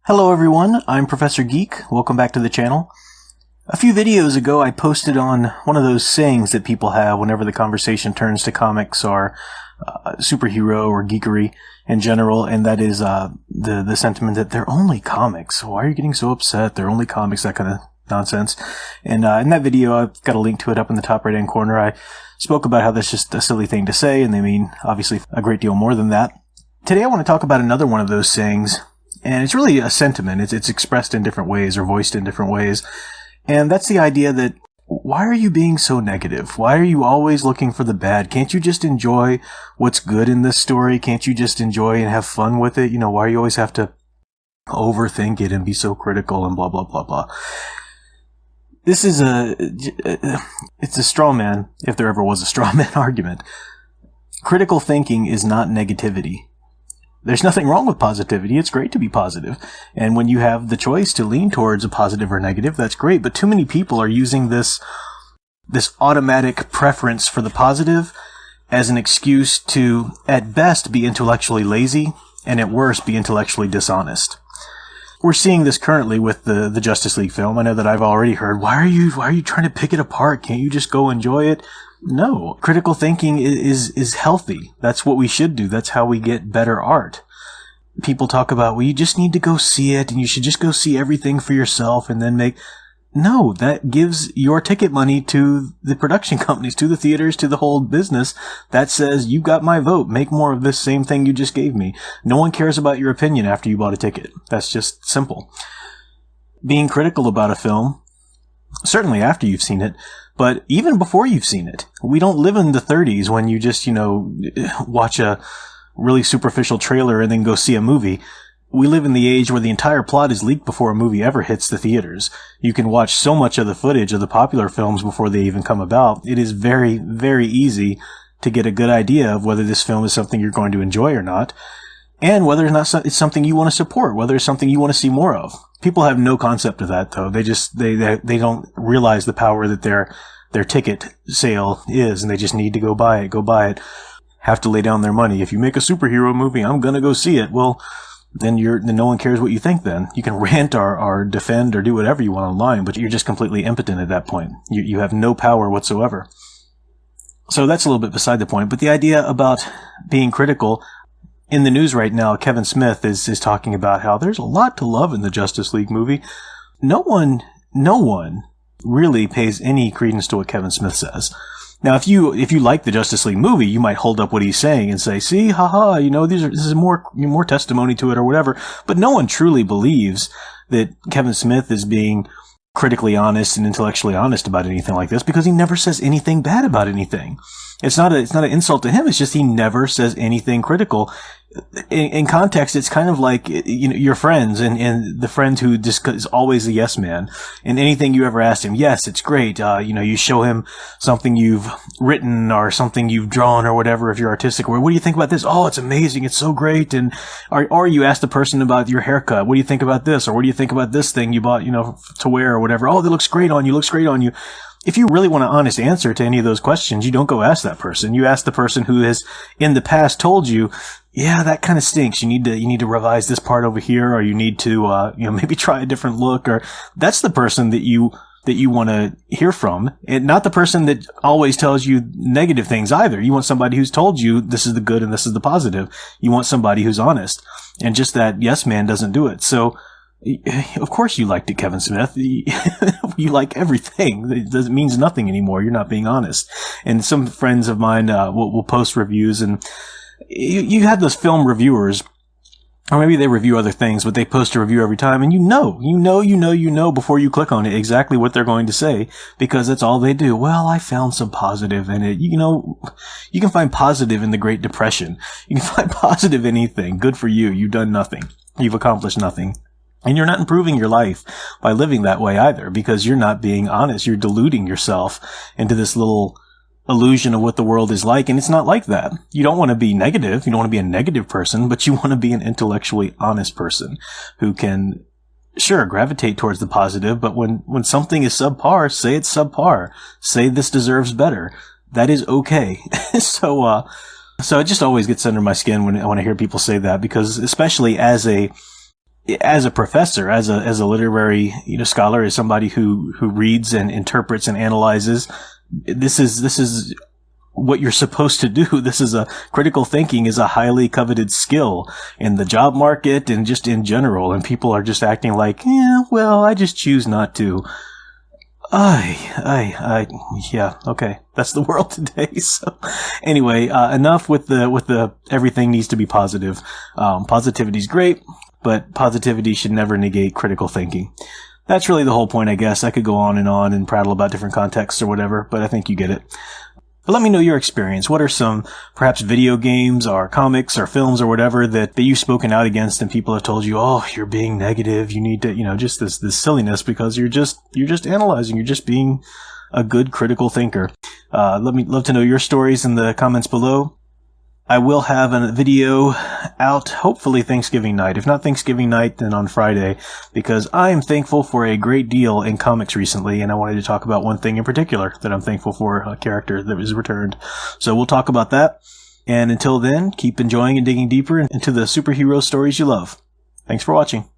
Hello everyone, I'm Professor Geek. Welcome back to the channel. A few videos ago I posted on one of those sayings that people have whenever the conversation turns to comics or superhero or geekery in general, and that is the sentiment that they're only comics. Why are you getting so upset? They're only comics, that kind of nonsense. And in that video, I've got a link to it up in the top right hand corner. I spoke about how that's just a silly thing to say, and they mean obviously a great deal more than that. Today I want to talk about another one of those sayings. And it's really a sentiment. It's expressed in different ways or voiced in different ways. And that's the idea that, why are you being so negative? Why are you always looking for the bad? Can't you just enjoy what's good in this story? Can't you just enjoy and have fun with it? You know, why do you always have to overthink it and be so critical and blah, blah, blah, blah? This is it's a straw man, if there ever was a straw man argument. Critical thinking is not negativity. There's nothing wrong with positivity. It's great to be positive. And when you have the choice to lean towards a positive or negative, that's great. But too many people are using this automatic preference for the positive as an excuse to, at best, be intellectually lazy, and at worst, be intellectually dishonest. We're seeing this currently with the Justice League film. I know that I've already heard, why are you trying to pick it apart? Can't you just go enjoy it? No. Critical thinking is healthy. That's what we should do. That's how we get better art. People talk about, well, you just need to go see it, and you should just go see everything for yourself, and then make... No, that gives your ticket money to the production companies, to the theaters, to the whole business. That says, you got my vote. Make more of this same thing you just gave me. No one cares about your opinion after you bought a ticket. That's just simple. Being critical about a film, certainly after you've seen it, but even before you've seen it. We don't live in the 30s when you just, watch a really superficial trailer and then go see a movie. We live in the age where the entire plot is leaked before a movie ever hits the theaters. You can watch so much of the footage of the popular films before they even come about. It is very, very easy to get a good idea of whether this film is something you're going to enjoy or not, and whether or not it's something you want to support, whether it's something you want to see more of. People have no concept of that, though. They don't realize the power that their ticket sale is, and they just need to go buy it. Have to lay down their money. If you make a superhero movie, I'm gonna go see it. Well, then no one cares what you think then. You can rant or defend or do whatever you want online, but you're just completely impotent at that point. You have no power whatsoever. So that's a little bit beside the point, but the idea about being critical, in the news right now, Kevin Smith is talking about how there's a lot to love in the Justice League movie. No one really pays any credence to what Kevin Smith says. Now, if you like the Justice League movie, you might hold up what he's saying and say, see, haha, this is more testimony to it or whatever. But no one truly believes that Kevin Smith is being critically honest and intellectually honest about anything like this, because he never says anything bad about anything. It's not an insult to him. It's just he never says anything critical. In context, it's kind of like, your friends and the friend who just is always a yes man. And anything you ever ask him, yes, it's great. You show him something you've written or something you've drawn or whatever, if you're artistic. Or what do you think about this? Oh, it's amazing. It's so great. And or you ask the person about your haircut. What do you think about this? Or what do you think about this thing you bought, to wear or whatever? Oh, that looks great on you. Looks great on you. If you really want an honest answer to any of those questions, you don't go ask that person. You ask the person who has in the past told you, yeah, that kind of stinks. You need to revise this part over here, or you need to, maybe try a different look, or that's the person that you want to hear from, and not the person that always tells you negative things either. You want somebody who's told you this is the good and this is the positive. You want somebody who's honest, and just that yes man doesn't do it. So, of course you liked it, Kevin Smith. You like everything. It means nothing anymore. You're not being honest. And some friends of mine will post reviews, and you have those film reviewers, or maybe they review other things, but they post a review every time, and you know before you click on it exactly what they're going to say, because that's all they do. Well, I found some positive in it. You can find positive in the Great Depression. You can find positive in anything. Good for you. You've done nothing. You've accomplished nothing. And you're not improving your life by living that way either, because you're not being honest. You're deluding yourself into this little illusion of what the world is like, and it's not like that. You don't want to be negative. You don't want to be a negative person, but you want to be an intellectually honest person who can, sure, gravitate towards the positive, but when something is subpar, say it's subpar. Say this deserves better. That is okay. So it just always gets under my skin when I hear people say that, because especially as a as a professor, as a literary, scholar, as somebody who reads and interprets and analyzes, this is what you're supposed to do. This is critical thinking is a highly coveted skill in the job market and just in general. And people are just acting like, well, I just choose not to. Yeah, okay. That's the world today. So anyway, enough with the everything needs to be positive. Positivity's great, but positivity should never negate critical thinking. That's really the whole point, I guess. I could go on and prattle about different contexts or whatever, but I think you get it. But let me know your experience. What are some, perhaps video games or comics or films or whatever that you've spoken out against and people have told you, oh, you're being negative. You need to, just this silliness because you're just analyzing. You're just being a good critical thinker. Love to know your stories in the comments below. I will have a video out, hopefully Thanksgiving night. If not Thanksgiving night, then on Friday, because I am thankful for a great deal in comics recently, and I wanted to talk about one thing in particular that I'm thankful for, a character that was returned. So we'll talk about that. And until then, keep enjoying and digging deeper into the superhero stories you love. Thanks for watching.